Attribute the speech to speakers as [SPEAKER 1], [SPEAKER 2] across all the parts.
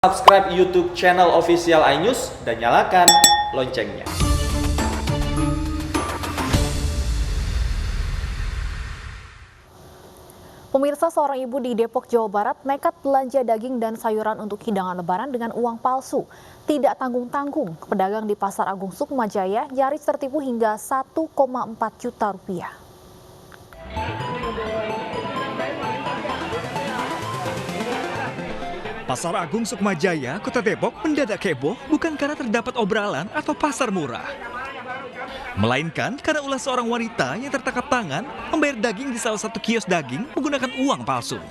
[SPEAKER 1] Subscribe YouTube channel official iNews dan nyalakan loncengnya.
[SPEAKER 2] Pemirsa, seorang ibu di Depok, Jawa Barat nekat belanja daging dan sayuran untuk hidangan lebaran dengan uang palsu. Tidak tanggung-tanggung, pedagang di Pasar Agung Sukmajaya nyaris tertipu hingga 1,4 juta rupiah.
[SPEAKER 3] Pasar Agung Sukmajaya, Kota Depok mendadak heboh bukan karena terdapat obralan atau pasar murah, melainkan karena ulah seorang wanita yang tertangkap tangan membayar daging di salah satu kios daging menggunakan uang palsu.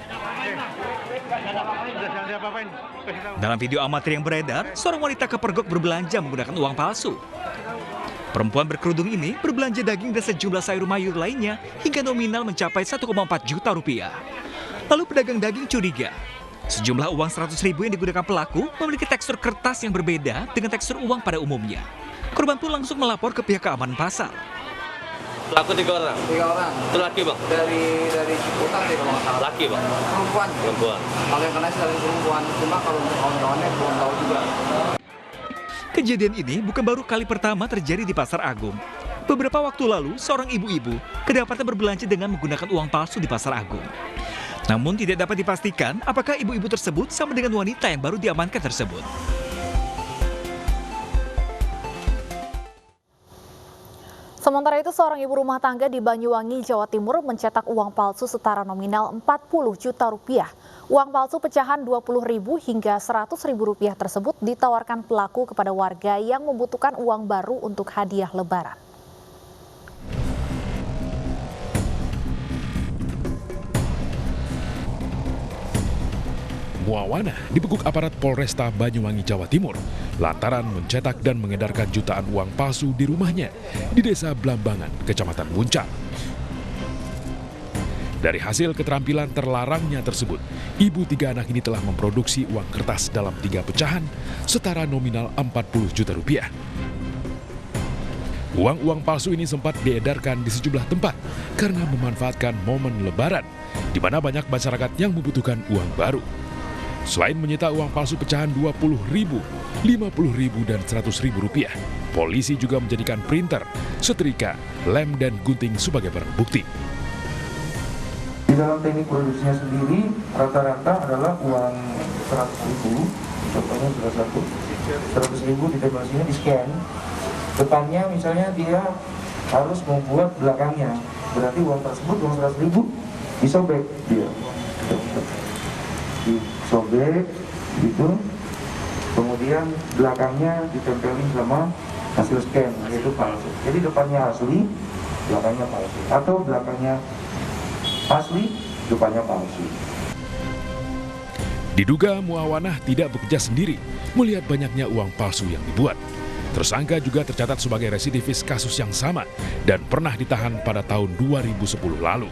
[SPEAKER 3] Dalam video amatir yang beredar, seorang wanita kepergok berbelanja menggunakan uang palsu. Perempuan berkerudung ini berbelanja daging dan sejumlah sayur mayur lainnya hingga nominal mencapai 1,4 juta rupiah. Lalu pedagang daging curiga. Sejumlah uang 100.000 yang digunakan pelaku memiliki tekstur kertas yang berbeda dengan tekstur uang pada umumnya. Korban pun langsung melapor ke pihak keamanan pasar.
[SPEAKER 4] Pelaku 3 orang?
[SPEAKER 5] 3 orang.
[SPEAKER 4] Itu laki, Bang?
[SPEAKER 5] Dari Ciputat deh kalau nggak salah.
[SPEAKER 4] Laki, Bang?
[SPEAKER 5] Perempuan.
[SPEAKER 4] Perempuan.
[SPEAKER 5] Kalau yang kena sih dari perempuan. Cuma kalau untuk kawan-kawannya belum tahu juga.
[SPEAKER 3] Kejadian ini bukan baru kali pertama terjadi di Pasar Agung. Beberapa waktu lalu, seorang ibu-ibu kedapatan berbelanja dengan menggunakan uang palsu di Pasar Agung. Namun tidak dapat dipastikan apakah ibu-ibu tersebut sama dengan wanita yang baru diamankan tersebut.
[SPEAKER 2] Sementara itu, seorang ibu rumah tangga di Banyuwangi, Jawa Timur mencetak uang palsu setara nominal 40 juta rupiah. Uang palsu pecahan 20.000 hingga 100.000 rupiah tersebut ditawarkan pelaku kepada warga yang membutuhkan uang baru untuk hadiah lebaran.
[SPEAKER 6] Muawanah dibekuk aparat Polresta Banyuwangi, Jawa Timur lantaran mencetak dan mengedarkan jutaan uang palsu di rumahnya di Desa Blambangan, Kecamatan Muncang. Dari hasil keterampilan terlarangnya tersebut, ibu 3 anak ini telah memproduksi uang kertas dalam 3 pecahan setara nominal 40 juta rupiah. Uang-uang palsu ini sempat diedarkan di sejumlah tempat karena memanfaatkan momen lebaran, di mana banyak masyarakat yang membutuhkan uang baru. Selain menyita uang palsu pecahan 20.000, 50.000 dan 100.000 rupiah, polisi juga menjadikan printer, setrika, lem dan gunting sebagai barang bukti.
[SPEAKER 7] Di dalam teknik produksinya sendiri, rata-rata adalah uang 100.000, contohnya salah satu 100.000 ditempel sini di scan. Depannya misalnya dia harus membuat belakangnya, berarti uang tersebut, uang 100.000 disobek dia. Disobek gitu, kemudian belakangnya ditempelin sama hasil scan, yaitu palsu. Jadi depannya asli, belakangnya palsu, atau belakangnya asli, depannya palsu.
[SPEAKER 6] Diduga Muawanah tidak bekerja sendiri melihat banyaknya uang palsu yang dibuat. Tersangka juga tercatat sebagai residivis kasus yang sama dan pernah ditahan pada tahun 2010 lalu.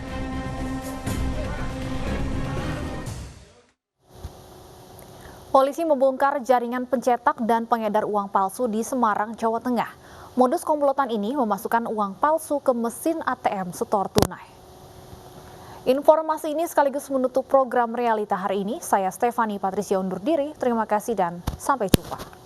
[SPEAKER 2] Polisi membongkar jaringan pencetak dan pengedar uang palsu di Semarang, Jawa Tengah. Modus komplotan ini memasukkan uang palsu ke mesin ATM setor tunai. Informasi ini sekaligus menutup program Realita hari ini. Saya Stefani Patricia undur diri. Terima kasih dan sampai jumpa.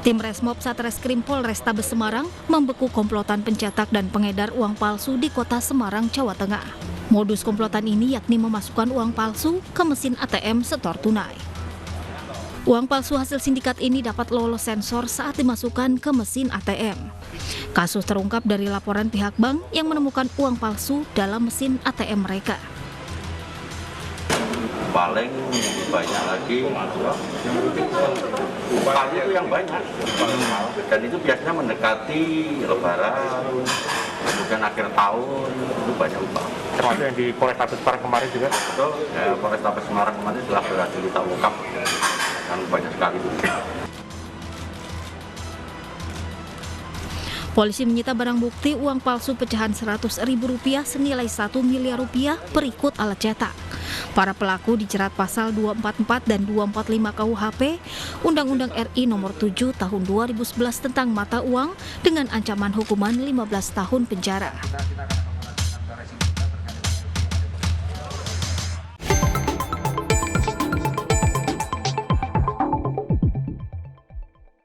[SPEAKER 8] Tim Resmob Satreskrim Polrestabes Semarang membekuk komplotan pencetak dan pengedar uang palsu di Kota Semarang, Jawa Tengah. Modus komplotan ini yakni memasukkan uang palsu ke mesin ATM setor tunai. Uang palsu hasil sindikat ini dapat lolos sensor saat dimasukkan ke mesin ATM. Kasus terungkap dari laporan pihak bank yang menemukan uang palsu dalam mesin ATM mereka.
[SPEAKER 4] Paling banyak lagi upah itu yang banyak, dan itu biasanya mendekati lebaran, kemudian akhir tahun, itu banyak upah.
[SPEAKER 9] Termasuk yang di Polrestabes Semarang kemarin juga?
[SPEAKER 4] Betul, ya, Polrestabes Semarang kemarin telah berhasil kita ungkap, dan banyak sekali.
[SPEAKER 8] Polisi menyita barang bukti uang palsu pecahan Rp100.000 senilai Rp1 miliar berikut alat cetak. Para pelaku dijerat pasal 244 dan 245 KUHP, Undang-Undang RI Nomor 7 Tahun 2011 tentang mata uang dengan ancaman hukuman 15 tahun penjara.